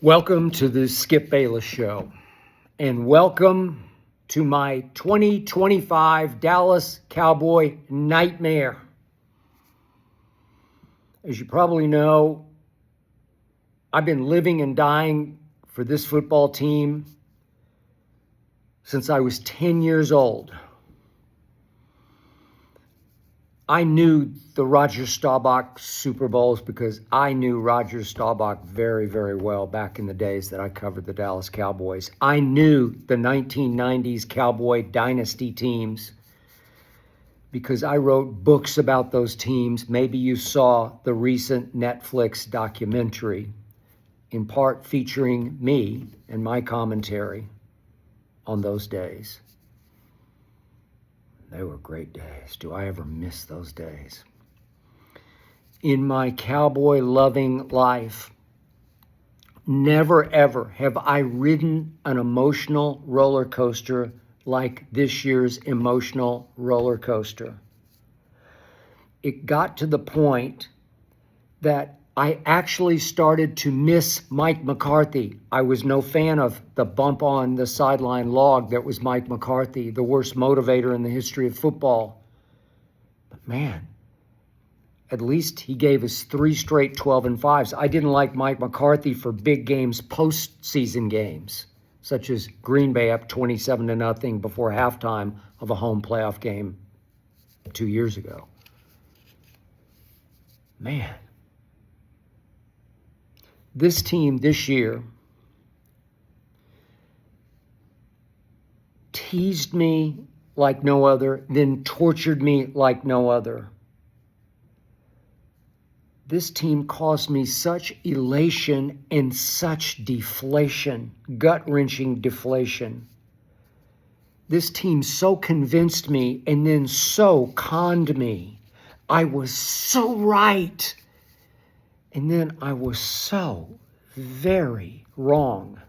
Welcome to the Skip Bayless Show, and welcome to my 2025 Dallas Cowboy nightmare. As you probably know, I've been living and dying for this football team since I was 10 years old. I knew the Roger Staubach Super Bowls because I knew Roger Staubach very, very well back in the days that I covered the Dallas Cowboys. I knew the 1990s Cowboy dynasty teams because I wrote books about those teams. Maybe you saw the recent Netflix documentary, in part featuring me and my commentary on those days. They were great days. Do I ever miss those days? In my cowboy-loving life, never ever have I ridden an emotional roller coaster like this year's emotional roller coaster. It got to the point that I actually started to miss Mike McCarthy. I was no fan of the bump on the sideline log that was Mike McCarthy, the worst motivator in the history of football. But man, at least he gave us 3 straight 12-5s. I didn't like Mike McCarthy for big games, postseason games, such as Green Bay up 27-0 before halftime of a home playoff game 2 years ago. Man. This team this year teased me like no other, then tortured me like no other. This team caused me such elation and such deflation, gut-wrenching deflation. This team so convinced me and then so conned me. I was so right. And then I was so very wrong.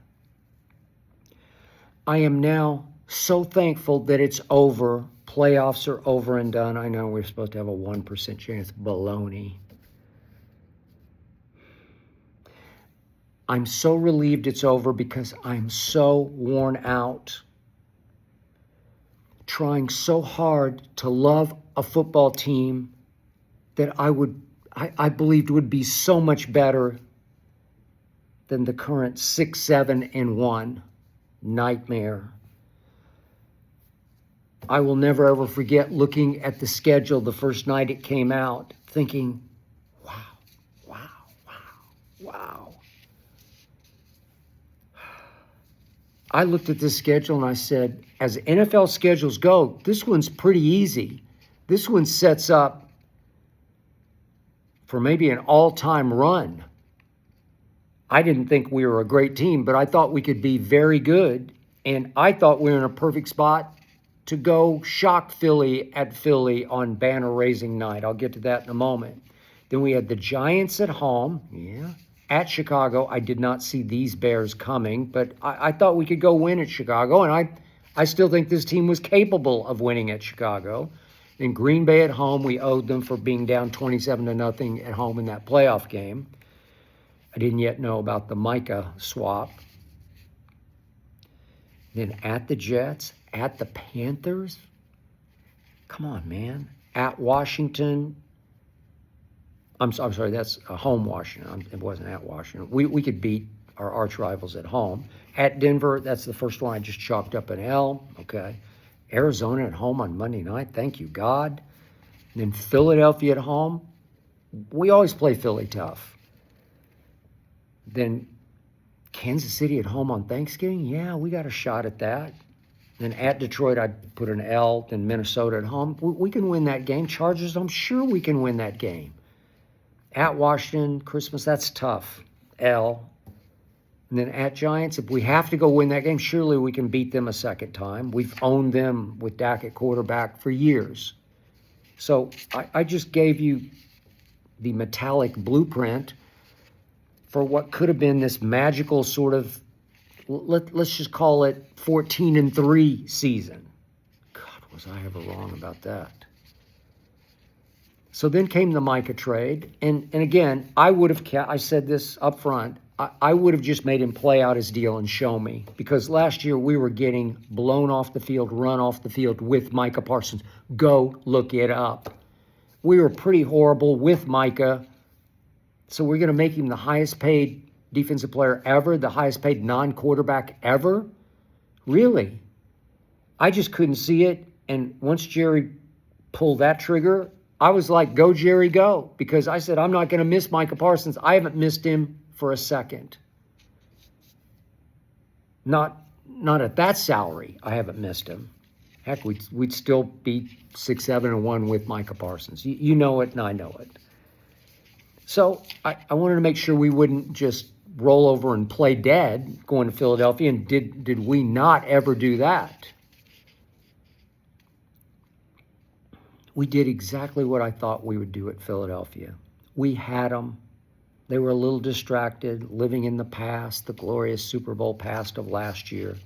I am now so thankful that it's over. Playoffs are over and done. I know we're supposed to have a 1% chance. Baloney. I'm so relieved it's over because I'm so worn out. Trying so hard to love a football team that I believed would be so much better than the current 6-7-1 nightmare. I will never ever forget looking at the schedule the first night it came out, thinking, wow. I looked at this schedule and I said, as NFL schedules go, this one's pretty easy. This one sets up for maybe an all-time run. I didn't think we were a great team, but I thought we could be very good, and I thought we were in a perfect spot to go shock Philly at Philly on banner-raising night. I'll get to that in a moment. Then we had the Giants at home, at Chicago. I did not see these Bears coming, but I thought we could go win at Chicago, and I still think this team was capable of winning at Chicago. In Green Bay at home, we owed them for being down 27-0 at home in that playoff game. I didn't yet know about the Micah swap. Then at the Jets, at the Panthers. Come on, man. At Washington. I'm sorry, that's home Washington. It wasn't at Washington. We could beat our arch rivals at home. At Denver, that's the first one I just chalked up an L. Okay. Arizona at home on Monday night. Thank you, God. And then Philadelphia at home. We always play Philly tough. Then Kansas City at home on Thanksgiving. Yeah, we got a shot at that. Then at Detroit, I'd put an L. Then Minnesota at home. We can win that game. Chargers, I'm sure we can win that game. At Washington, Christmas, that's tough. L. And then at Giants, if we have to go win that game, surely we can beat them a second time. We've owned them with Dak at quarterback for years. So I just gave you the metallic blueprint for what could have been this magical sort of, let's just call it 14-3 season. God, was I ever wrong about that? So then came the Micah trade. And again, I would have kept, I said this up front, I would have just made him play out his deal and show me, because last year we were getting blown off the field, run off the field with Micah Parsons. Go look it up. We were pretty horrible with Micah, so we're going to make him the highest paid defensive player ever, the highest paid non-quarterback ever? Really? I just couldn't see it, and once Jerry pulled that trigger, I was like, go, Jerry, go, because I said, I'm not going to miss Micah Parsons. I haven't missed him for a second. Not at that salary, I haven't missed him. Heck, we'd still be 6-7-1 with Micah Parsons. You know it, and I know it. So I wanted to make sure we wouldn't just roll over and play dead going to Philadelphia, and did we not ever do that? We did exactly what I thought we would do at Philadelphia. We had them. They were a little distracted, living in the past, the glorious Super Bowl past of last year.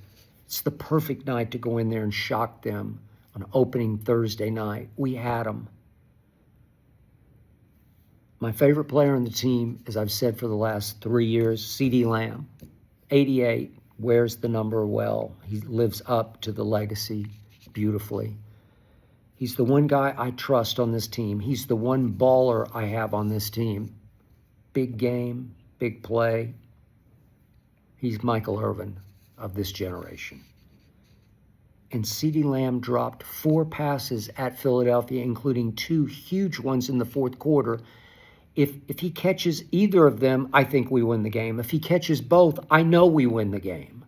It's the perfect night to go in there and shock them on opening Thursday night. We had them. My favorite player on the team, as I've said for the last 3 years, CeeDee Lamb. 88, wears the number well. He lives up to the legacy beautifully. He's the one guy I trust on this team. He's the one baller I have on this team. Big game, big play. He's Michael Irvin of this generation. And CeeDee Lamb dropped 4 passes at Philadelphia, including 2 huge ones in the fourth quarter. If he catches either of them, I think we win the game. If he catches both, I know we win the game.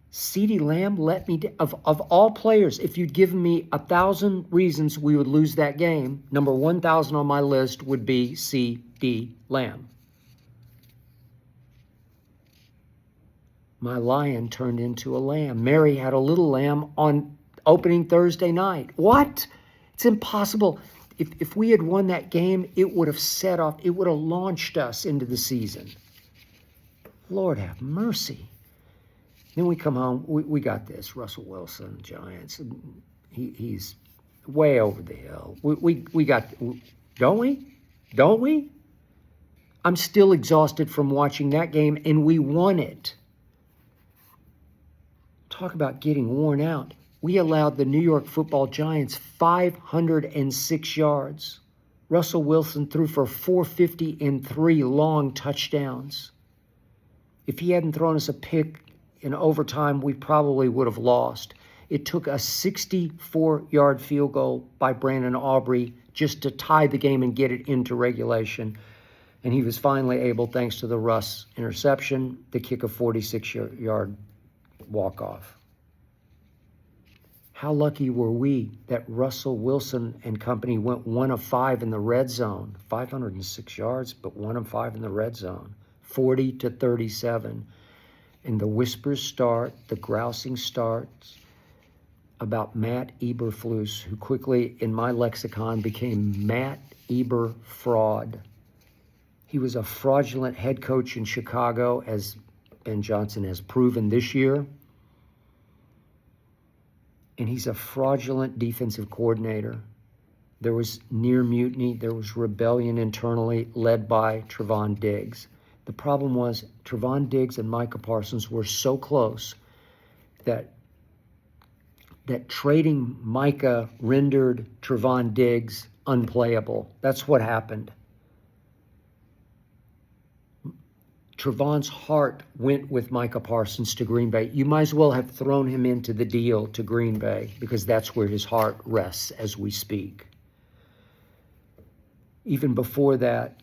CeeDee Lamb let me, of all players, if you'd given me 1,000 reasons we would lose that game, number 1,000 on my list would be CeeDee Lamb. My lion turned into a lamb. Mary had a little lamb on opening Thursday night. What? It's impossible. If we had won that game, it would have set off, it would have launched us into the season. Lord have mercy. Then we come home, we got this, Russell Wilson, Giants. He's way over the hill. We got, don't we? Don't we? I'm still exhausted from watching that game, and we won it. Talk about getting worn out. We allowed the New York Football Giants 506 yards. Russell Wilson threw for 450 and 3 long touchdowns. If he hadn't thrown us a pick in overtime, we probably would have lost. It took a 64-yard field goal by Brandon Aubrey just to tie the game and get it into regulation. And he was finally able, thanks to the Russ interception, to kick a 46-yard walk-off. How lucky were we that Russell Wilson and company went 1 of 5 in the red zone. 506 yards, but 1 of 5 in the red zone. 40-37. And the whispers start, the grousing starts about Matt Eberflus, who quickly, in my lexicon, became Matt Eber Fraud. He was a fraudulent head coach in Chicago, as Ben Johnson has proven this year. And he's a fraudulent defensive coordinator. There was near mutiny. There was rebellion internally, led by Trevon Diggs. The problem was Trevon Diggs and Micah Parsons were so close that trading Micah rendered Trevon Diggs unplayable. That's what happened. Trevon's heart went with Micah Parsons to Green Bay. You might as well have thrown him into the deal to Green Bay, because that's where his heart rests as we speak. Even before that,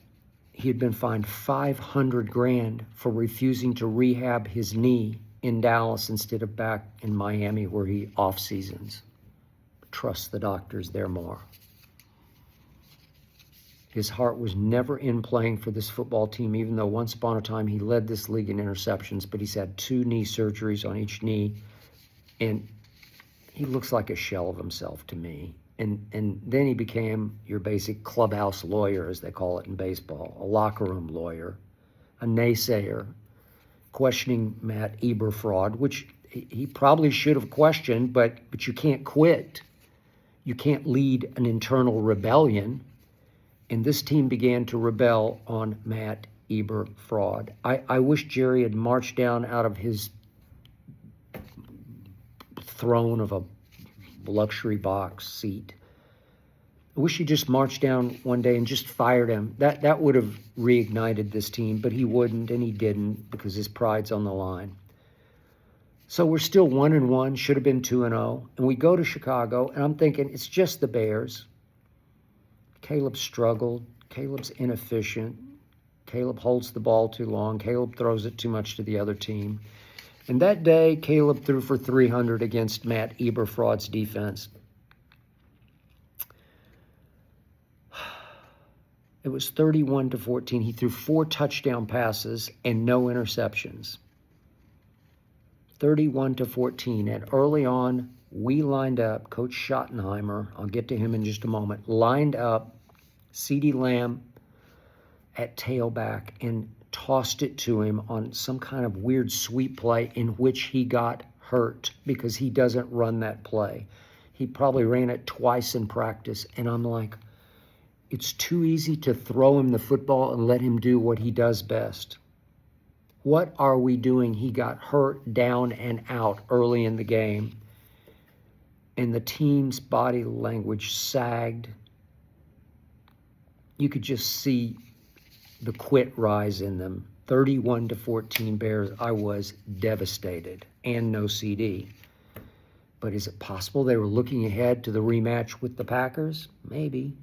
he had been fined $500,000 for refusing to rehab his knee in Dallas instead of back in Miami, where he off seasons. Trust the doctors there more. His heart was never in playing for this football team, even though once upon a time he led this league in interceptions, but he's had 2 knee surgeries on each knee, and he looks like a shell of himself to me. And then he became your basic clubhouse lawyer, as they call it in baseball, a locker room lawyer, a naysayer, questioning Matt Eberfraud, which he probably should have questioned, but you can't quit. You can't lead an internal rebellion. And this team began to rebel on Matt Eber fraud. I wish Jerry had marched down out of his throne of a luxury box seat. I wish he just marched down one day and just fired him. That would have reignited this team, but he wouldn't, and he didn't because his pride's on the line. So we're still 1-1, should have been 2-0, and we go to Chicago, and I'm thinking it's just the Bears. Caleb struggled. Caleb's inefficient. Caleb holds the ball too long. Caleb throws it too much to the other team. And that day, Caleb threw for 300 against Matt Eberfraud's defense. It was 31-14. He threw 4 touchdown passes and no interceptions. 31-14. And early on, we lined up, Coach Schottenheimer, I'll get to him in just a moment, lined up CeeDee Lamb at tailback and tossed it to him on some kind of weird sweep play in which he got hurt because he doesn't run that play. He probably ran it twice in practice, and I'm like, it's too easy to throw him the football and let him do what he does best. What are we doing? He got hurt down and out early in the game, and the team's body language sagged. You could just see the quit rise in them. 31-14 Bears. I was devastated, and no CD. But is it possible they were looking ahead to the rematch with the Packers? Maybe.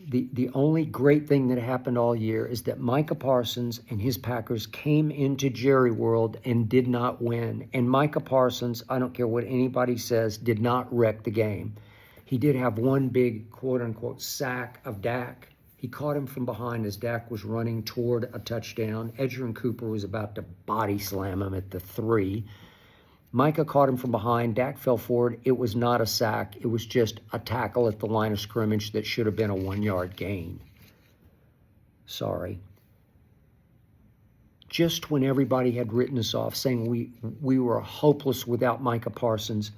The only great thing that happened all year is that Micah Parsons and his Packers came into Jerry World and did not win. And Micah Parsons, I don't care what anybody says, did not wreck the game. He did have one big quote-unquote sack of Dak. He caught him from behind as Dak was running toward a touchdown. Edgerrin Cooper was about to body slam him at the 3. Micah caught him from behind. Dak fell forward. It was not a sack. It was just a tackle at the line of scrimmage that should have been a 1-yard gain. Sorry. Just when everybody had written us off, saying we were hopeless without Micah Parsons,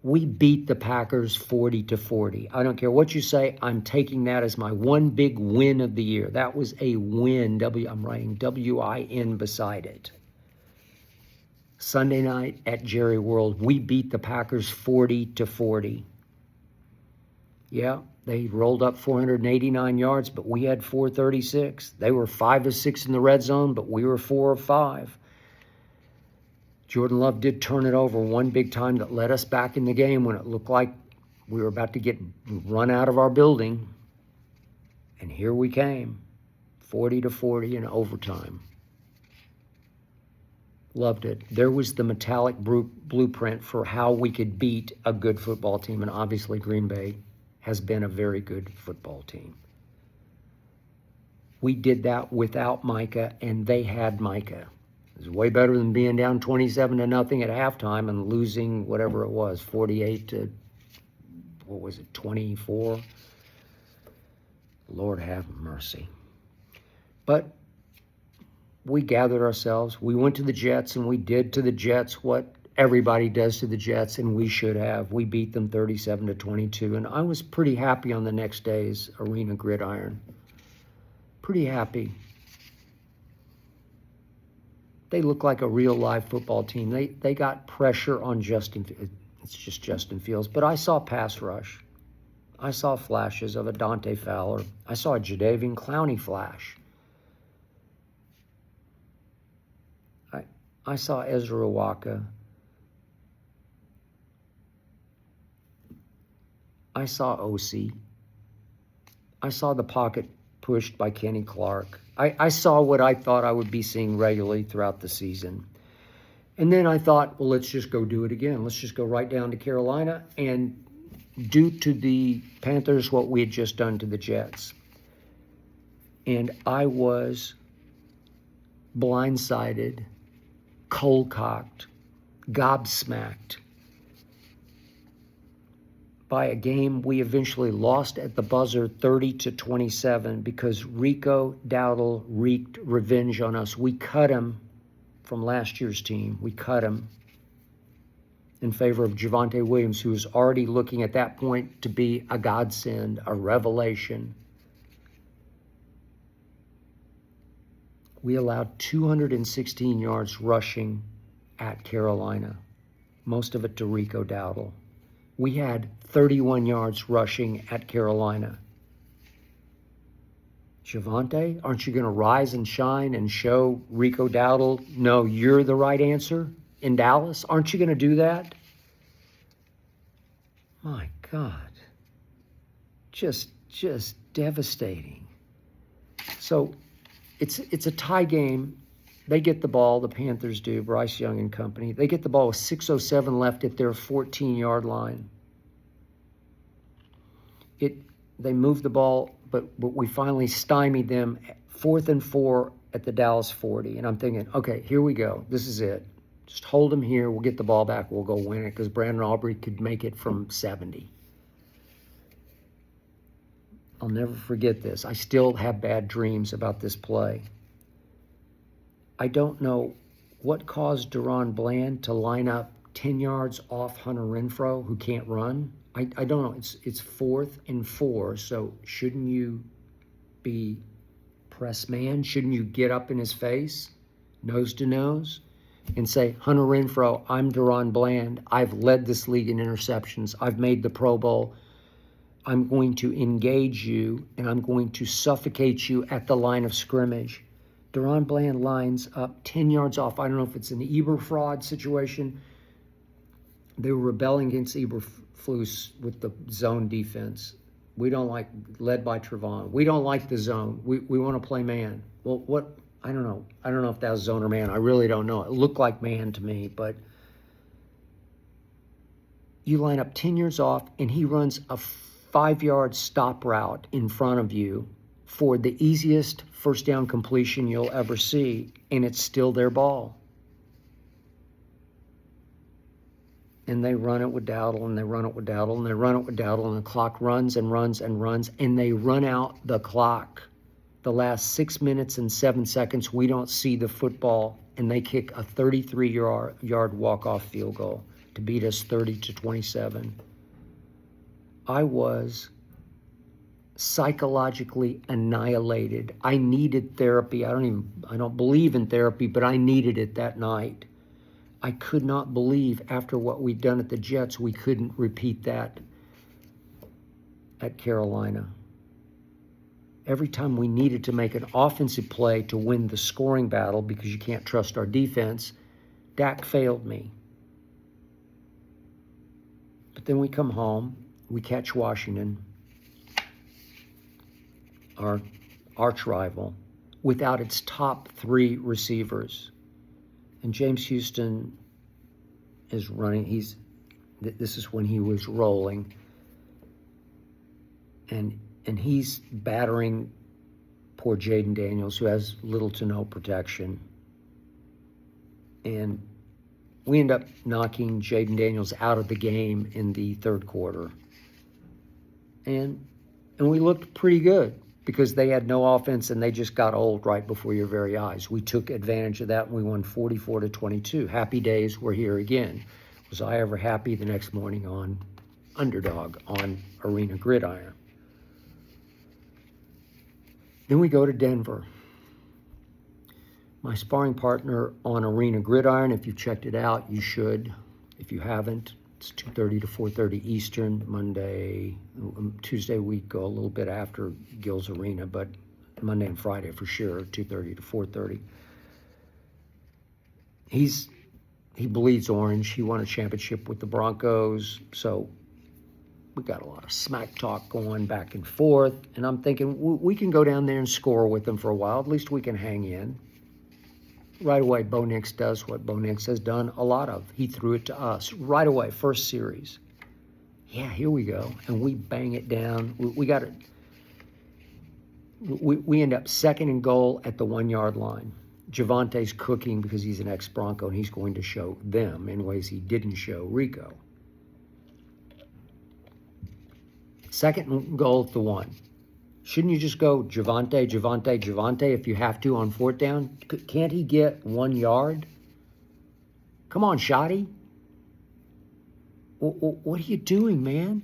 we beat the Packers 40-40. I don't care what you say. I'm taking that as my one big win of the year. That was a win. I'm writing W-I-N beside it. Sunday night at Jerry World, we beat the Packers 40-40. Yeah, they rolled up 489 yards, but we had 436. They were 5 of 6 in the red zone, but we were 4 of 5. Jordan Love did turn it over one big time that led us back in the game when it looked like we were about to get run out of our building. And here we came, 40-40 in overtime. Loved it. There was the metallic blueprint for how we could beat a good football team, and obviously Green Bay has been a very good football team. We did that without Micah, and they had Micah. It was way better than being down 27-0 at halftime and losing whatever it was, 24? Lord have mercy. But we gathered ourselves. We went to the Jets, and we did to the Jets what everybody does to the Jets, and we should have. We beat them 37-22, and I was pretty happy on the next day's Arena Gridiron. Pretty happy. They look like a real live football team. They got pressure on Justin. It's just Justin Fields. But I saw pass rush. I saw flashes of a Dante Fowler. I saw a Jadeveon Clowney flash. I saw Ezra Waka. I saw Osi. I saw the pocket pushed by Kenny Clark. I saw what I thought I would be seeing regularly throughout the season. And then I thought, well, let's just go do it again. Let's just go right down to Carolina and do to the Panthers what we had just done to the Jets. And I was blindsided, cold-cocked, gobsmacked by a game we eventually lost at the buzzer 30-27 because Rico Dowdle wreaked revenge on us. We cut him from last year's team. We cut him in favor of Javonte Williams, who was already looking at that point to be a godsend, a revelation. We allowed 216 yards rushing at Carolina, most of it to Rico Dowdle. We had 31 yards rushing at Carolina. Javonte, aren't you going to rise and shine and show Rico Dowdle, no, you're the right answer in Dallas? Aren't you going to do that? My God. Just devastating. So it's a tie game. They get the ball, the Panthers do, Bryce Young and company. They get the ball with 6:07 left at their 14-yard line. They move the ball, but we finally stymied them 4th and 4 at the Dallas 40. And I'm thinking, okay, here we go. This is it. Just hold them here. We'll get the ball back. We'll go win it because Brandon Aubrey could make it from 70. I'll never forget this. I still have bad dreams about this play. I don't know what caused Deron Bland to line up 10 yards off Hunter Renfrow, who can't run. I don't know. It's 4th and 4, so shouldn't you be press man? Shouldn't you get up in his face, nose to nose, and say, Hunter Renfrow, I'm Deron Bland. I've led this league in interceptions. I've made the Pro Bowl. I'm going to engage you, and I'm going to suffocate you at the line of scrimmage. Deron Bland lines up 10 yards off. I don't know if it's an Eberfraud situation. They were rebelling against Eberflus with the zone defense. We don't like, led by Trevon. We don't like the zone. We want to play man. Well, what? I don't know. I don't know if that was zone or man. I really don't know. It looked like man to me, but you line up 10 yards off, and he runs a 5-yard stop route in front of you for the easiest first down completion you'll ever see, and it's still their ball. And they run it with Dowdle, and they run it with Dowdle, and they run it with Dowdle, and the clock runs and runs and runs, and they run out the clock. The last 6 minutes and 7 seconds, we don't see the football, and they kick a 33-yard walk-off field goal to beat us 30-27. I was psychologically annihilated. I needed therapy. I don't believe in therapy, but I needed it that night. I could not believe after what we'd done at the Jets, we couldn't repeat that at Carolina. Every time we needed to make an offensive play to win the scoring battle because you can't trust our defense, Dak failed me. But then we come home, we catch Washington, our arch rival, without its top 3 receivers. And James Houston is running. This is when he was rolling. And he's battering poor Jaden Daniels, who has little to no protection. And we end up knocking Jaden Daniels out of the game in the third quarter. And we looked pretty good, because they had no offense and they just got old right before your very eyes. We took advantage of that and we won 44-22. Happy days were here again. Was I ever happy the next morning on Underdog, on Arena Gridiron? Then we go to Denver. My sparring partner on Arena Gridiron, if you've checked it out, you should. If you haven't, it's 2:30 to 4:30 Eastern, Monday. Tuesday we go a little bit after Gil's Arena, but Monday and Friday for sure, 2:30 to 4:30. He bleeds orange. He won a championship with the Broncos, so we got a lot of smack talk going back and forth. And I'm thinking we can go down there and score with them for a while. At least we can hang in. Right away, Bo Nix does what Bo Nix has done a lot of. He threw it to us right away, first series. Yeah, here we go. And we bang it down. We got it. We end up 2nd and goal at the 1-yard line. Javonte's cooking because he's an ex-Bronco, and he's going to show them in ways he didn't show Rico. 2nd and goal at the 1. Shouldn't you just go Javonte if you have to on 4th down? Can't he get 1 yard? Come on, Shotty. What are you doing, man?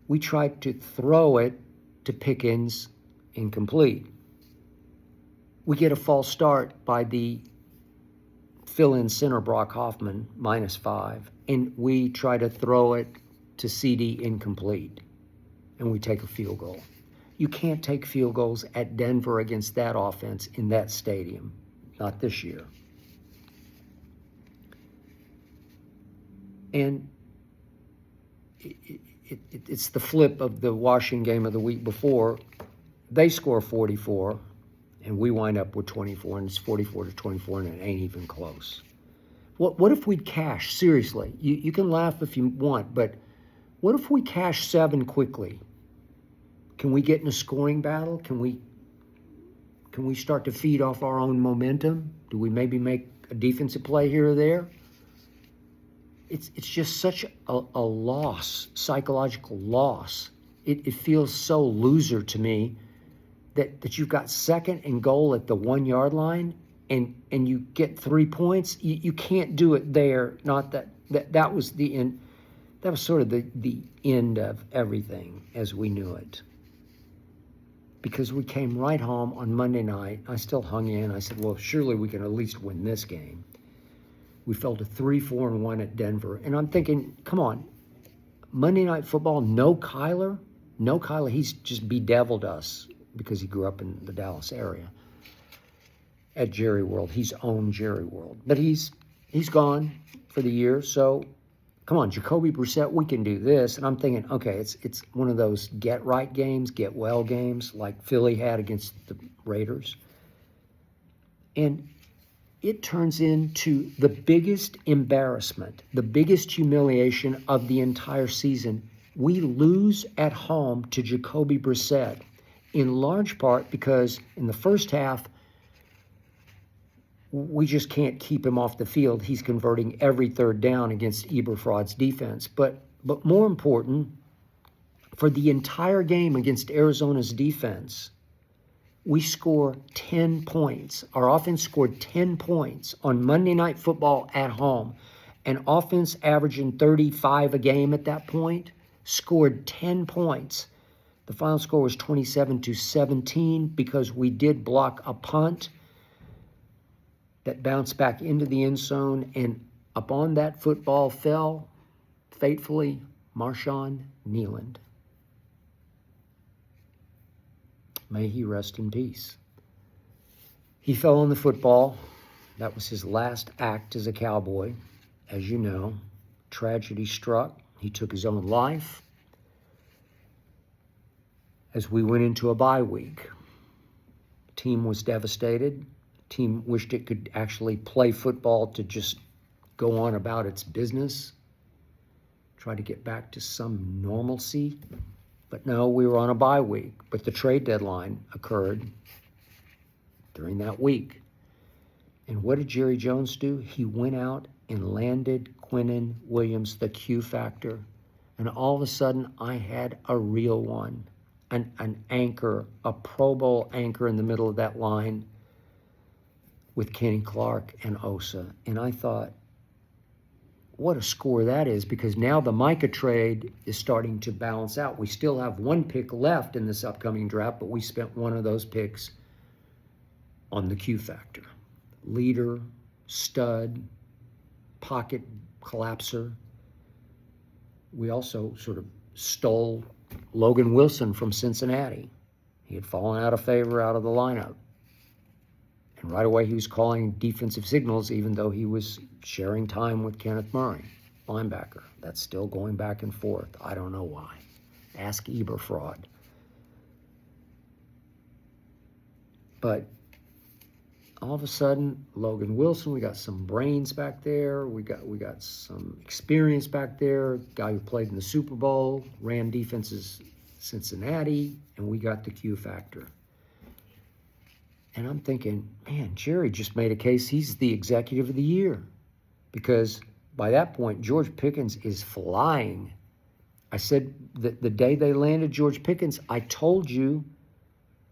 We tried to throw it to Pickens, incomplete. We get a false start by the fill-in center Brock Hoffman, -5, and we try to throw it to CD incomplete, and we take a field goal. You can't take field goals at Denver against that offense in that stadium, not this year. And it's the flip of the Washington game of the week before. They score 44, and we wind up with 24, and it's 44-24, and it ain't even close. What if we'd cash? Seriously, you can laugh if you want, but what if we cash 7 quickly? Can we get in a scoring battle? Can we start to feed off our own momentum? Do we maybe make a defensive play here or there? It's just such a loss, psychological loss. It feels so loser to me that you've got 2nd and goal at the 1-yard line and you get 3 points. You can't do it there. Not that was the end. That was sort of the end of everything as we knew it. Because we came right home on Monday night. I still hung in. I said, well, surely we can at least win this game. We fell to 3-4-1 at Denver. And I'm thinking, come on, Monday Night Football, no Kyler? No Kyler. He's just bedeviled us because he grew up in the Dallas area at Jerry World. He's owned Jerry World. But he's gone for the year. So, come on, Jacoby Brissett, we can do this. And I'm thinking, okay, it's one of those get-right games, get-well games like Philly had against the Raiders. And it turns into the biggest embarrassment, the biggest humiliation of the entire season. We lose at home to Jacoby Brissett, in large part because in the first half, we just can't keep him off the field. He's converting every 3rd down against Eberfrod's defense. But more important, for the entire game against Arizona's defense, we score 10 points. Our offense scored 10 points on Monday Night Football at home. An offense averaging 35 a game at that point scored 10 points. The final score was 27-17 because we did block a punt that bounced back into the end zone, and upon that football fell, fatefully, Marshawn Kneeland. May he rest in peace. He fell on the football. That was his last act as a Cowboy. As you know, tragedy struck. He took his own life. As we went into a bye week, the team was devastated. The team wished it could actually play football to just go on about its business, try to get back to some normalcy. But no, we were on a bye week. But the trade deadline occurred during that week. And what did Jerry Jones do? He went out and landed Quinnen Williams, the Q factor. And all of a sudden, I had a real one, an anchor, a Pro Bowl anchor in the middle of that line with Kenny Clark and Osa. And I thought, what a score that is, because now the Micah trade is starting to balance out. We still have 1 pick left in this upcoming draft, but we spent one of those picks on the Q factor. Leader, stud, pocket collapser. We also sort of stole Logan Wilson from Cincinnati. He had fallen out of favor out of the lineup. And right away he was calling defensive signals, even though he was sharing time with Kenneth Murray, linebacker. That's still going back and forth. I don't know why. Ask Eberfrod. But all of a sudden, Logan Wilson, we got some brains back there. We got some experience back there. Guy who played in the Super Bowl, ran defenses Cincinnati, and we got the Q factor. And I'm thinking, man, Jerry just made a case he's the executive of the year. Because by that point, George Pickens is flying. I said that the day they landed George Pickens, I told you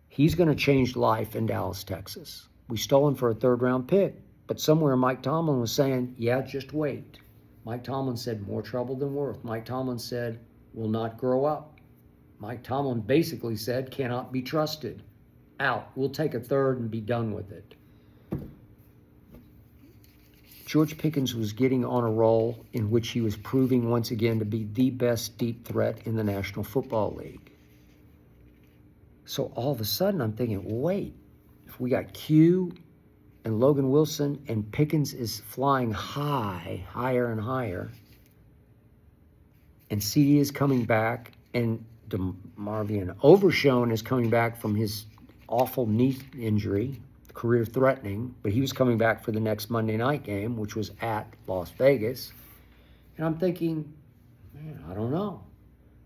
he's going to change life in Dallas, Texas. We stole him for a 3rd-round pick. But somewhere Mike Tomlin was saying, yeah, just wait. Mike Tomlin said, more trouble than worth. Mike Tomlin said, will not grow up. Mike Tomlin basically said, cannot be trusted. out. We'll take a third and be done with it. George Pickens was getting on a roll in which he was proving once again to be the best deep threat in the National Football League. So all of a sudden I'm thinking, wait, if we got Q and Logan Wilson and Pickens is flying high, higher and higher, and CD is coming back, and DeMarvion Overshone is coming back from his awful knee injury, career-threatening, but he was coming back for the next Monday night game, which was at Las Vegas. And I'm thinking, man, I don't know.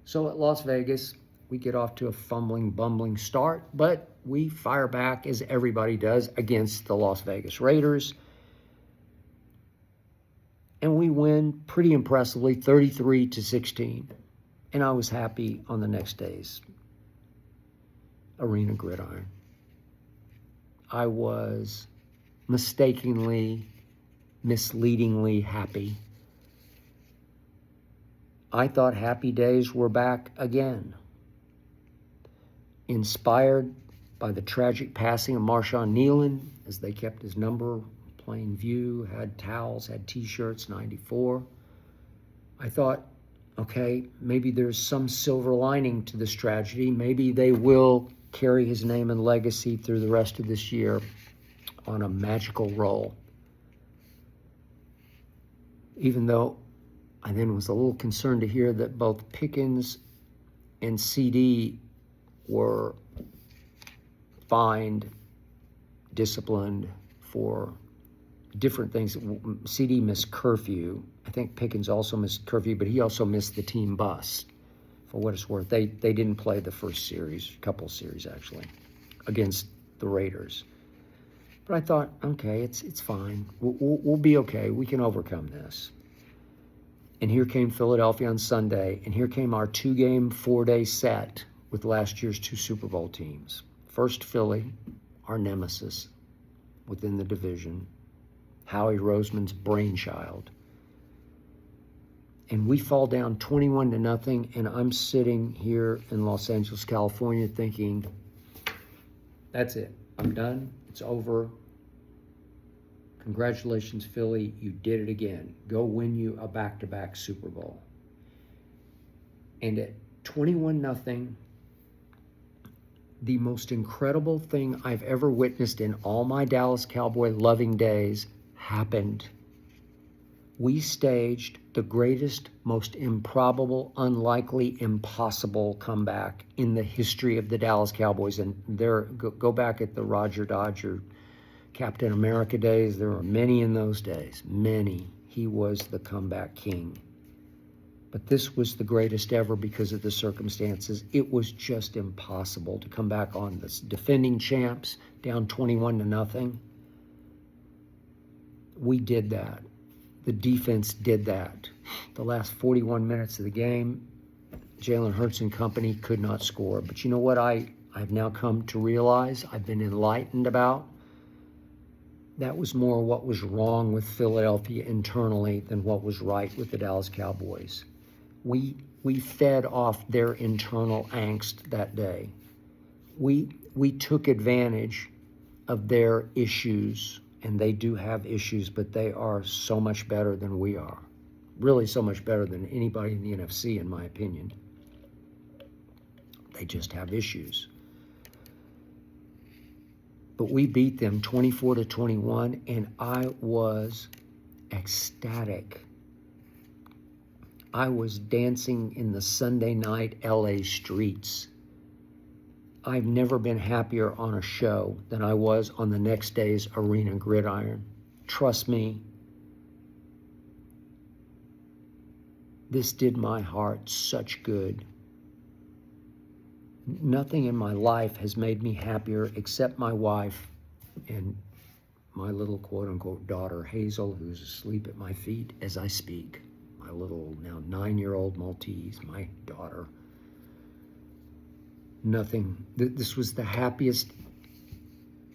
So at Las Vegas, we get off to a fumbling, bumbling start, but we fire back as everybody does against the Las Vegas Raiders. And we win pretty impressively, 33-16. And I was happy on the next day's Arena Gridiron. I was mistakenly, misleadingly happy. I thought happy days were back again. Inspired by the tragic passing of Marshawn Nealon, as they kept his number plain view, had towels, had T-shirts, 94. I thought, okay, maybe there's some silver lining to this tragedy. Maybe they will carry his name and legacy through the rest of this year on a magical roll. Even though I then was a little concerned to hear that both Pickens and CD were fined, disciplined for different things. CD missed curfew. I think Pickens also missed curfew, but he also missed the team bus. For what it's worth, they didn't play the first series, couple series actually, against the Raiders. But I thought, okay, it's fine. We'll be okay. We can overcome this. And here came Philadelphia on Sunday, and here came our 2-game, 4-day set with last year's 2 Super Bowl teams. First, Philly, our nemesis within the division, Howie Roseman's brainchild. And we fall down 21-0, and I'm sitting here in Los Angeles, California, thinking, that's it. I'm done. It's over. Congratulations, Philly. You did it again. Go win you a back-to-back Super Bowl. And at 21-0, the most incredible thing I've ever witnessed in all my Dallas Cowboy loving days happened. We staged the greatest, most improbable, unlikely, impossible comeback in the history of the Dallas Cowboys. And go back at the Roger Dodger, Captain America days. There were many in those days, many. He was the comeback king. But this was the greatest ever because of the circumstances. It was just impossible to come back on this defending champs, down 21-0. We did that. The defense did that. The last 41 minutes of the game, Jalen Hurts and company could not score. But you know what I've now come to realize, I've been enlightened about? That was more what was wrong with Philadelphia internally than what was right with the Dallas Cowboys. We fed off their internal angst that day. We took advantage of their issues, and they do have issues, but they are so much better than we are. Really so much better than anybody in the NFC, in my opinion. They just have issues. But we beat them 24-21, and I was ecstatic. I was dancing in the Sunday night LA streets. I've never been happier on a show than I was on the next day's Arena Gridiron. Trust me, this did my heart such good. Nothing in my life has made me happier except my wife and my little quote-unquote daughter, Hazel, who's asleep at my feet as I speak. My little, now 9-year-old Maltese, my daughter. Nothing. This was the happiest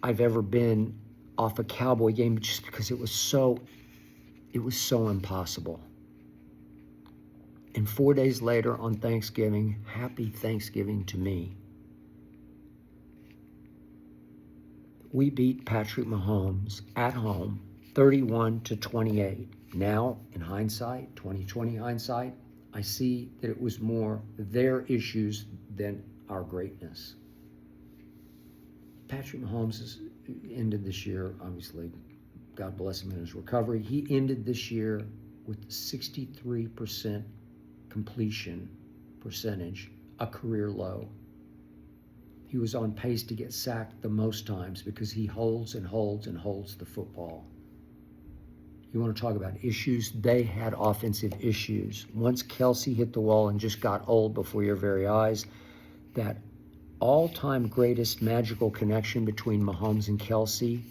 I've ever been off a Cowboy game just because it was so impossible. And 4 days later on Thanksgiving, happy Thanksgiving to me. We beat Patrick Mahomes at home 31-28. Now, in hindsight, 2020 hindsight, I see that it was more their issues than our greatness. Patrick Mahomes has ended this year, obviously, God bless him in his recovery. He ended this year with 63% completion percentage, a career low. He was on pace to get sacked the most times because he holds and holds and holds the football. You want to talk about issues? They had offensive issues. Once Kelsey hit the wall and just got old before your very eyes, that all-time greatest magical connection between Mahomes and Kelsey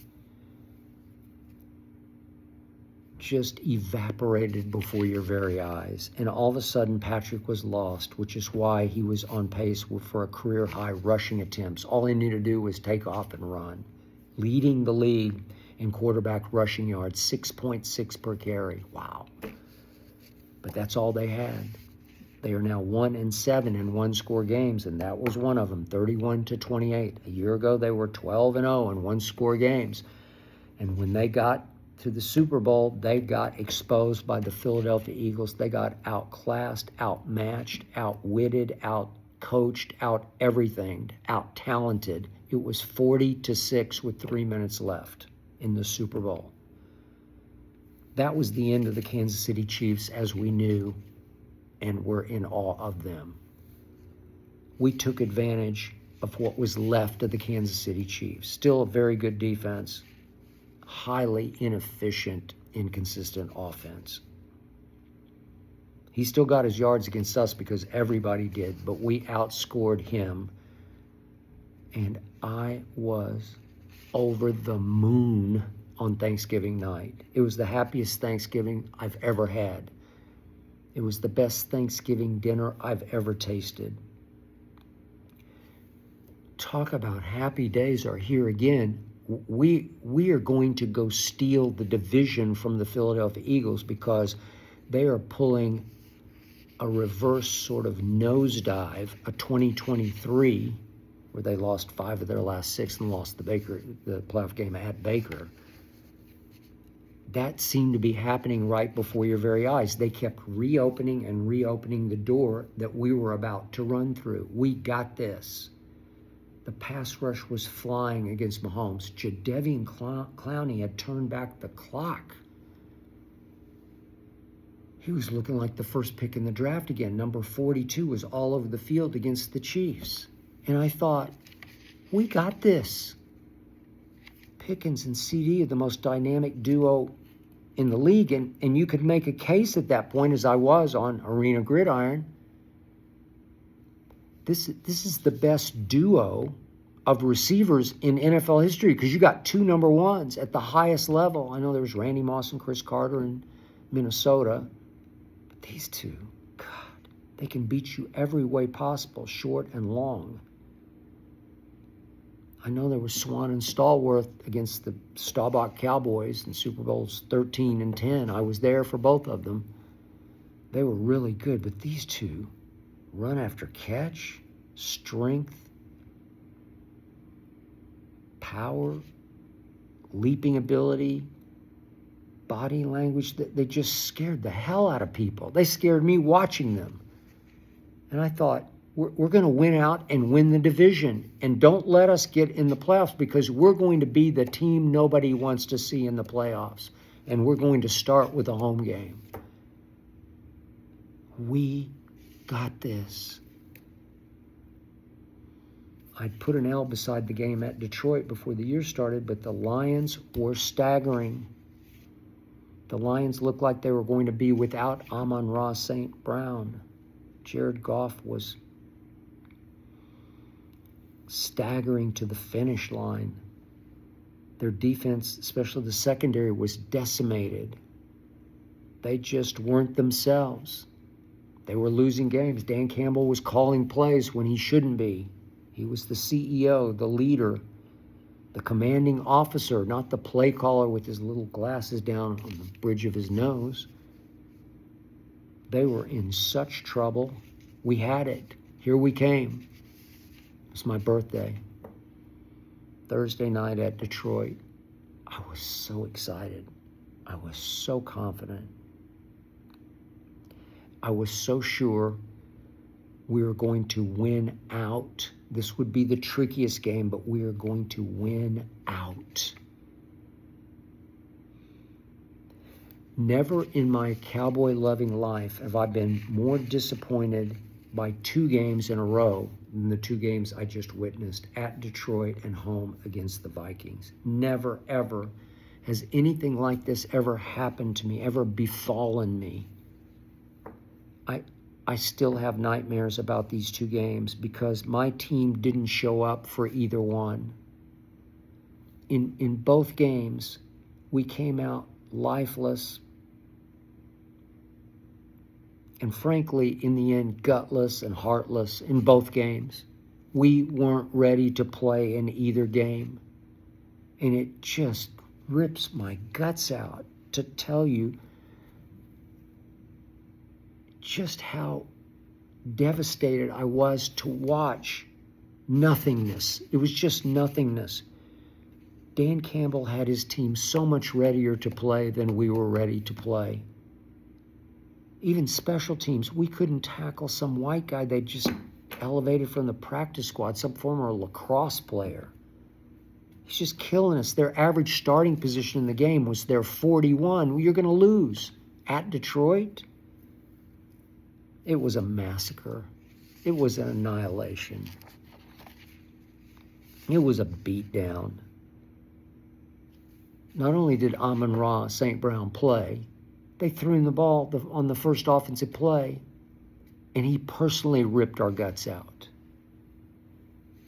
just evaporated before your very eyes. And all of a sudden, Patrick was lost, which is why he was on pace for a career-high rushing attempts. All he needed to do was take off and run, leading the league in quarterback rushing yards, 6.6 per carry. Wow. But that's all they had. They are now 1-7 in one-score games, and that was one of them, 31-28. A year ago, they were 12-0 in one-score games. And when they got to the Super Bowl, they got exposed by the Philadelphia Eagles. They got outclassed, outmatched, outwitted, outcoached, out-everything, out-talented. It was 40-6 with 3 minutes left in the Super Bowl. That was the end of the Kansas City Chiefs as we knew, and were in awe of them. We took advantage of what was left of the Kansas City Chiefs. Still a very good defense, highly inefficient, inconsistent offense. He still got his yards against us because everybody did, but we outscored him. And I was over the moon on Thanksgiving night. It was the happiest Thanksgiving I've ever had. It was the best Thanksgiving dinner I've ever tasted. Talk about happy days are here again. We are going to go steal the division from the Philadelphia Eagles because they are pulling a reverse sort of nosedive, a 2023, where they lost 5 of their last 6 and lost the playoff game at Baker. That seemed to be happening right before your very eyes. They kept reopening and reopening the door that we were about to run through. We got this. The pass rush was flying against Mahomes. Jadeveon Clowney had turned back the clock. He was looking like the first pick in the draft again. Number 42 was all over the field against the Chiefs. And I thought, we got this. Pickens and CD are the most dynamic duo in the league, and you could make a case at that point, as I was on Arena Gridiron. This is the best duo of receivers in NFL history because you got 2 number ones at the highest level. I know there was Randy Moss and Chris Carter in Minnesota, but these two, God, they can beat you every way possible, short and long. I know there was Swan and Stallworth against the Staubach Cowboys in Super Bowls 13 and 10. I was there for both of them. They were really good, but these two, run after catch, strength, power, leaping ability, body language, they just scared the hell out of people. They scared me watching them. And I thought, we're going to win out and win the division. And don't let us get in the playoffs because we're going to be the team nobody wants to see in the playoffs. And we're going to start with a home game. We got this. I'd put an L beside the game at Detroit before the year started, but the Lions were staggering. The Lions looked like they were going to be without Amon-Ra St. Brown. Jared Goff was staggering to the finish line. Their defense, especially the secondary, was decimated. They just weren't themselves. They were losing games. Dan Campbell was calling plays when he shouldn't be. He was the CEO, the leader, the commanding officer, not the play caller with his little glasses down on the bridge of his nose. They were in such trouble. We had it. Here we came. It's my birthday. Thursday night at Detroit, I was so excited. I was so confident. I was so sure we were going to win out. This would be the trickiest game, but we are going to win out. Never in my Cowboy-loving life have I been more disappointed by 2 games in a row than the 2 games I just witnessed at Detroit and home against the Vikings. Never, ever has anything like this ever happened to me, ever befallen me. I still have nightmares about these 2 games because my team didn't show up for either one. In both games, we came out lifeless and frankly, in the end, gutless and heartless in both games. We weren't ready to play in either game. And it just rips my guts out to tell you just how devastated I was to watch nothingness. It was just nothingness. Dan Campbell had his team so much readier to play than we were ready to play. Even special teams, we couldn't tackle some white guy they just elevated from the practice squad, some former lacrosse player. He's just killing us. Their average starting position in the game was their 41. You're going to lose at Detroit. It was a massacre. It was an annihilation. It was a beatdown. Not only did Amon-Ra St. Brown play, they threw him the ball on the first offensive play, and he personally ripped our guts out.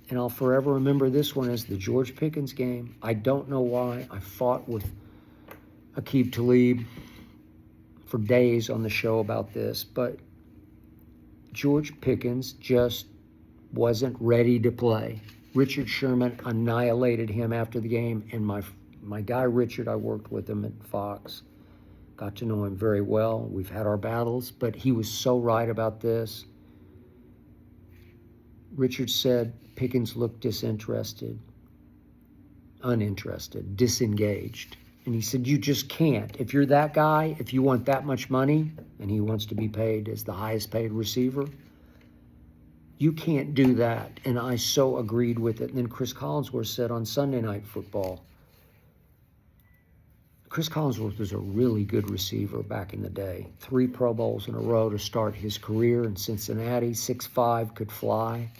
And I'll forever remember this one as the George Pickens game. I don't know why. I fought with Aqib Talib for days on the show about this, but George Pickens just wasn't ready to play. Richard Sherman annihilated him after the game, and my guy Richard, I worked with him at Fox, got to know him very well. We've had our battles, but he was so right about this. Richard said Pickens looked disinterested, uninterested, disengaged. And he said, you just can't. If you're that guy, if you want that much money, and he wants to be paid as the highest paid receiver, you can't do that. And I so agreed with it. And then Chris Collinsworth said on Sunday Night Football, Chris Collinsworth was a really good receiver back in the day. 3 Pro Bowls in a row to start his career in Cincinnati. 6'5", could fly.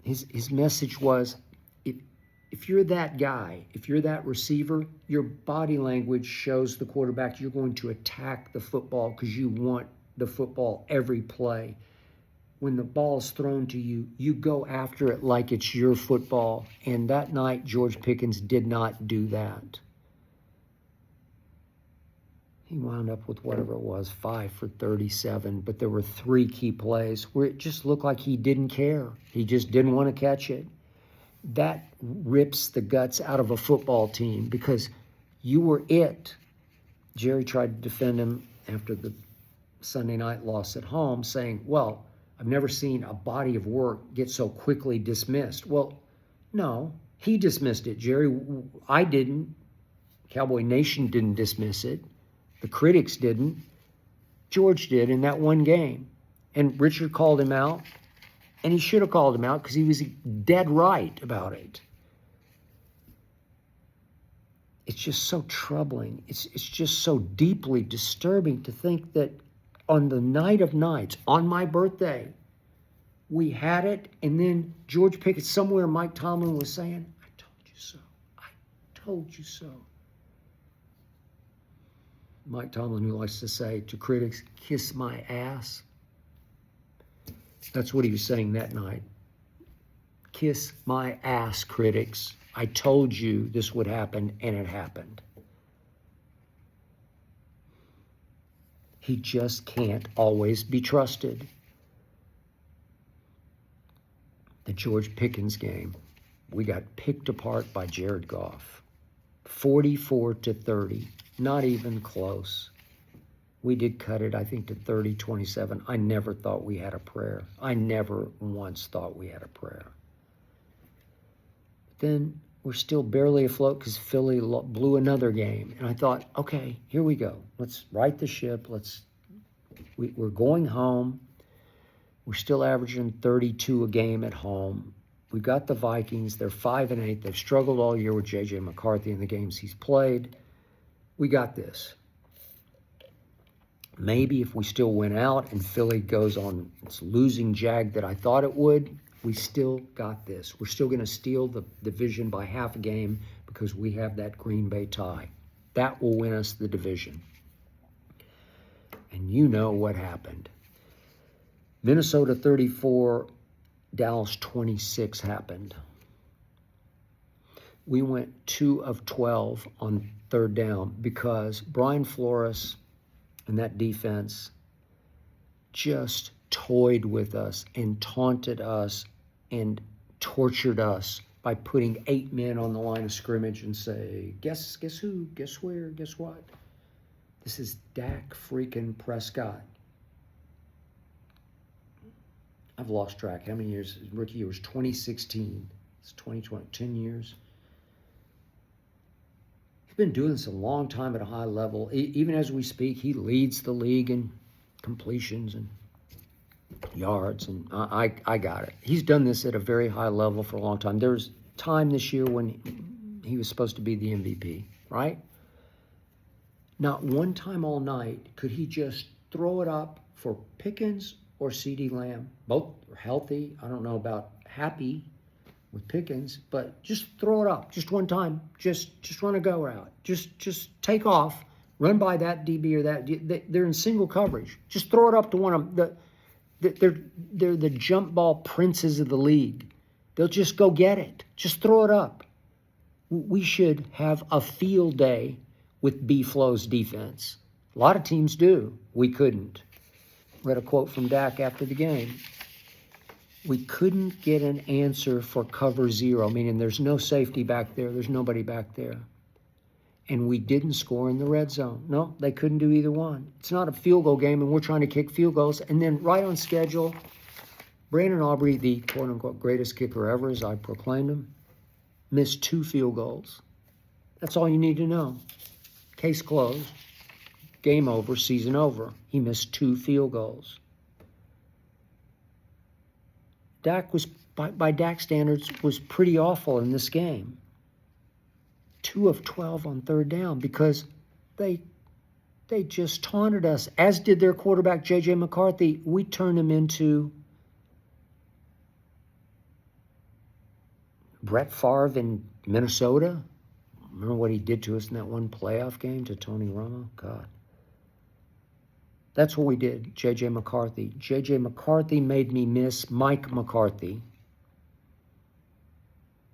His message was, if you're that guy, if you're that receiver, your body language shows the quarterback you're going to attack the football because you want the football every play. When the ball is thrown to you, you go after it like it's your football. And that night, George Pickens did not do that. He wound up with whatever it was, 5 for 37, but there were 3 key plays where it just looked like he didn't care. He just didn't want to catch it. That rips the guts out of a football team because you were it. Jerry tried to defend him after the Sunday night loss at home, saying, well, I've never seen a body of work get so quickly dismissed. Well, no, he dismissed it, Jerry. I didn't. Cowboy Nation didn't dismiss it. The critics didn't. George did in that one game. And Richard called him out. And he should have called him out because he was dead right about it. It's just so troubling. It's just so deeply disturbing to think that on the night of nights, on my birthday, we had it, and then George Pickens, somewhere Mike Tomlin was saying, I told you so. I told you so. Mike Tomlin, who likes to say to critics, kiss my ass. That's what he was saying that night. Kiss my ass, critics. I told you this would happen, and it happened. He just can't always be trusted. The George Pickens game, we got picked apart by Jared Goff. 44-30, not even close. We did cut it, I think, to 30-27. I never thought we had a prayer. I never once thought we had a prayer. then we're still barely afloat because Philly blew another game. And I thought, okay, here we go. Let's right the ship. We're going home. We're still averaging 32 a game at home. We've got the Vikings. They're 5-8. They've struggled all year with J.J. McCarthy in the games he's played. We got this. Maybe if we still win out and Philly goes on its losing jag that I thought it would, we still got this. We're still going to steal the division by half a game because we have that Green Bay tie. That will win us the division. And you know what happened. Minnesota 34, Dallas 26 happened. We went 2 of 12 on third down because Brian Flores and that defense just toyed with us and taunted us and tortured us by putting 8 men on the line of scrimmage and say, guess who, guess where, guess what? This is Dak freaking Prescott. I've lost track. How many years? His rookie year was 2016. It's 2020, 10 years. He's been doing this a long time at a high level. Even as we speak, he leads the league in completions and yards, and I got it. He's done this at a very high level for a long time. There was time this year when he was supposed to be the MVP, right? Not one time all night could he just throw it up for Pickens or CeeDee Lamb. Both are healthy. I don't know about happy with Pickens, but just throw it up. Just one time. Just run a go route. Just take off. Run by that DB or that. They're in single coverage. Just throw it up to one of them. They're the jump ball princes of the league. They'll just go get it. Just throw it up. We should have a field day with B-Flow's defense. A lot of teams do. We couldn't. Read a quote from Dak after the game. We couldn't get an answer for cover 0, meaning there's no safety back there. There's nobody back there. And we didn't score in the red zone. No, they couldn't do either one. It's not a field goal game, and we're trying to kick field goals. And then right on schedule, Brandon Aubrey, the quote-unquote greatest kicker ever, as I proclaimed him, missed 2 field goals. That's all you need to know. Case closed. Game over, season over. He missed 2 field goals. Dak was, by Dak standards, was pretty awful in this game. 2 of 12 on third down because they just taunted us, as did their quarterback, J.J. McCarthy. We turned him into Brett Favre in Minnesota. Remember what he did to us in that one playoff game to Tony Romo? God. That's what we did, J.J. McCarthy. J.J. McCarthy made me miss Mike McCarthy.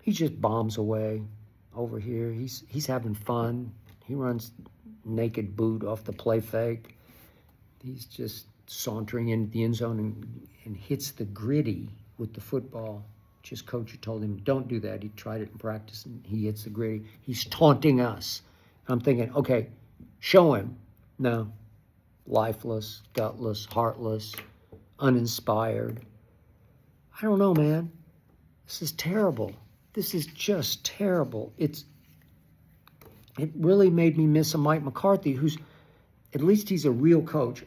He just bombs away over here. He's having fun. He runs naked boot off the play fake. He's just sauntering into the end zone and hits the gritty with the football. Just coach had told him, don't do that. He tried it in practice, and he hits the gritty. He's taunting us. I'm thinking, okay, show him. No. Lifeless, gutless, heartless, uninspired. I don't know, man. This is terrible. This is just terrible. It really made me miss a Mike McCarthy, who's, at least he's a real coach.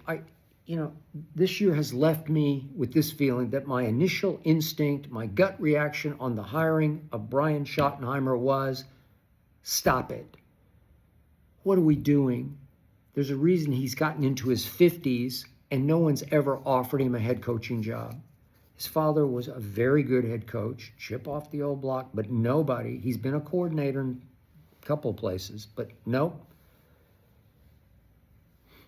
This year has left me with this feeling that my initial instinct, my gut reaction on the hiring of Brian Schottenheimer was, stop it. What are we doing? There's a reason he's gotten into his 50s and no one's ever offered him a head coaching job. His father was a very good head coach, chip off the old block, but nobody. He's been a coordinator in a couple of places, but nope.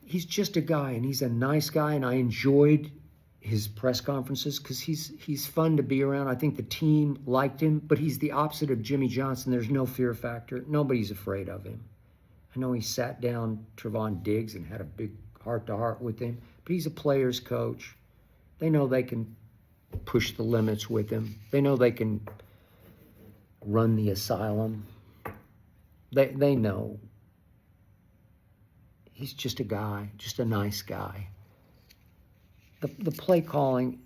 He's just a guy, and he's a nice guy, and I enjoyed his press conferences because he's fun to be around. I think the team liked him, but he's the opposite of Jimmy Johnson. There's no fear factor. Nobody's afraid of him. I know he sat down Trevon Diggs and had a big heart-to-heart with him, but he's a player's coach. They know they can push the limits with him. They know they can run the asylum. They know. He's just a guy, just a nice guy. the play calling,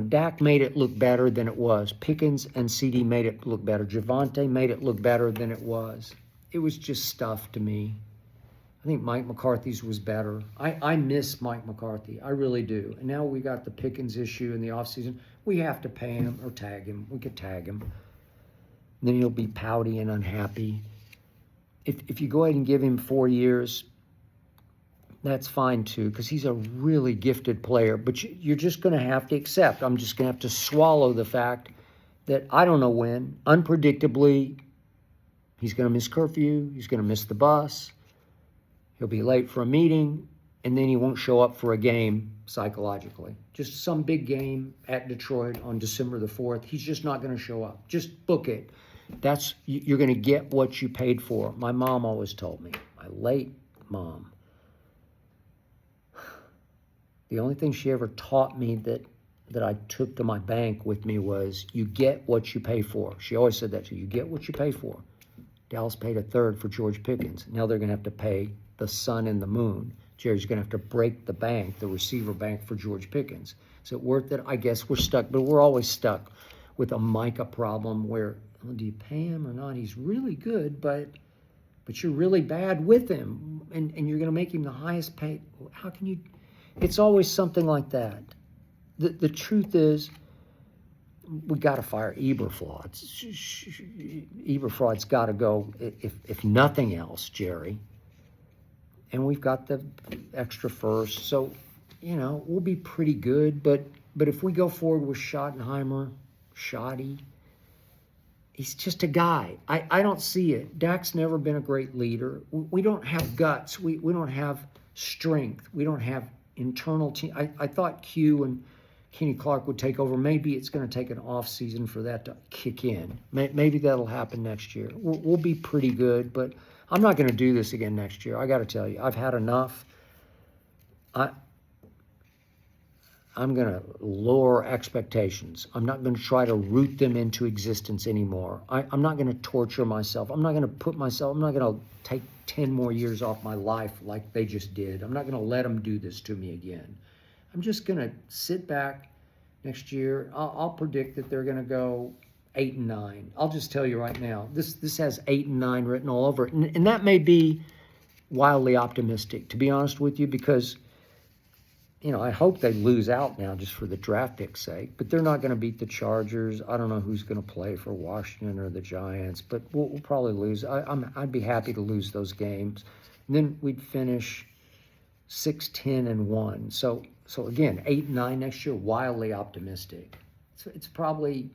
Dak made it look better than it was. Pickens and CD made it look better. Javonte made it look better than it was. It was just stuff to me. I think Mike McCarthy's was better. I miss Mike McCarthy. I really do. And now we got the Pickens issue in the offseason. We have to pay him or tag him. We could tag him. And then he'll be pouty and unhappy. If you go ahead and give him 4 years, that's fine too, because he's a really gifted player. But you're just going to have to accept. I'm just going to have to swallow the fact that I don't know when, unpredictably, he's going to miss curfew. He's going to miss the bus. He'll be late for a meeting, and then he won't show up for a game psychologically. Just some big game at Detroit on December the 4th. He's just not going to show up. Just book it. You're going to get what you paid for. My mom always told me, my late mom. The only thing she ever taught me that I took to my bank with me was you get what you pay for. She always said that to you. You get what you pay for. Dallas paid a third for George Pickens. Now they're going to have to pay the sun and the moon. Jerry's going to have to break the bank, the receiver bank for George Pickens. Is it worth it? I guess we're stuck, but we're always stuck with a Micah problem where, well, do you pay him or not? He's really good, but you're really bad with him, and you're going to make him the highest paid. How can you? It's always something like that. The truth is, we got to fire Eberflus. Eberflus got to go, if nothing else, Jerry. And we've got the extra first, so we'll be pretty good. But if we go forward with Schottenheimer, Shoddy, he's just a guy. I don't see it. Dak's never been a great leader. We don't have guts. We don't have strength. We don't have internal team. I thought Q and Kenny Clark would take over. Maybe it's going to take an off season for that to kick in. Maybe that'll happen next year. We'll be pretty good, but I'm not going to do this again next year. I got to tell you, I've had enough. I'm going to lower expectations. I'm not going to try to root them into existence anymore. I'm not going to torture myself. I'm not going to take 10 more years off my life like they just did. I'm not going to let them do this to me again. I'm just going to sit back next year. I'll predict that they're going to go 8-9. I'll just tell you right now, this has 8-9 written all over it. And that may be wildly optimistic, to be honest with you, because I hope they lose out now just for the draft pick's sake, but they're not going to beat the Chargers. I don't know who's going to play for Washington or the Giants, but we'll probably lose. I'd be happy to lose those games. And then we'd finish 6-10-1. So again, 8-9 next year, wildly optimistic. It's probably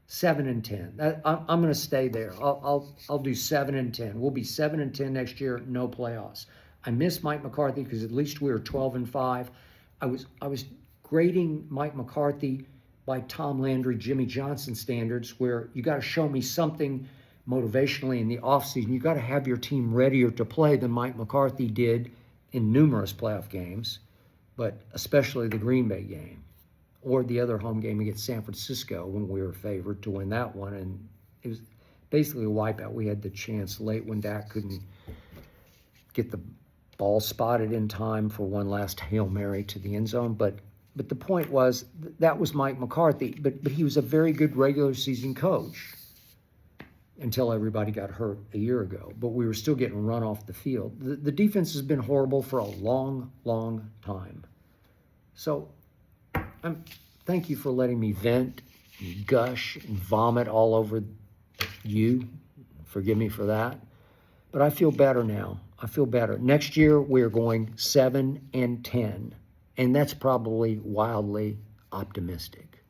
7-10. I'm going to stay there. I'll do 7-10. We'll be 7-10 next year. No playoffs. I miss Mike McCarthy because at least we were 12-5. I was grading Mike McCarthy by Tom Landry, Jimmy Johnson standards, where you got to show me something motivationally in the offseason. You got to have your team readier to play than Mike McCarthy did in numerous playoff games, but especially the Green Bay game or the other home game against San Francisco when we were favored to win that one. And it was basically a wipeout. We had the chance late when Dak couldn't get the ball spotted in time for one last Hail Mary to the end zone. But the point was that was Mike McCarthy, but he was a very good regular season coach until everybody got hurt a year ago. But we were still getting run off the field. The defense has been horrible for a long, long time. So thank you for letting me vent, and gush, and vomit all over you. Forgive me for that. But I feel better now. I feel better. Next year, we're going 7-10. And that's probably wildly optimistic.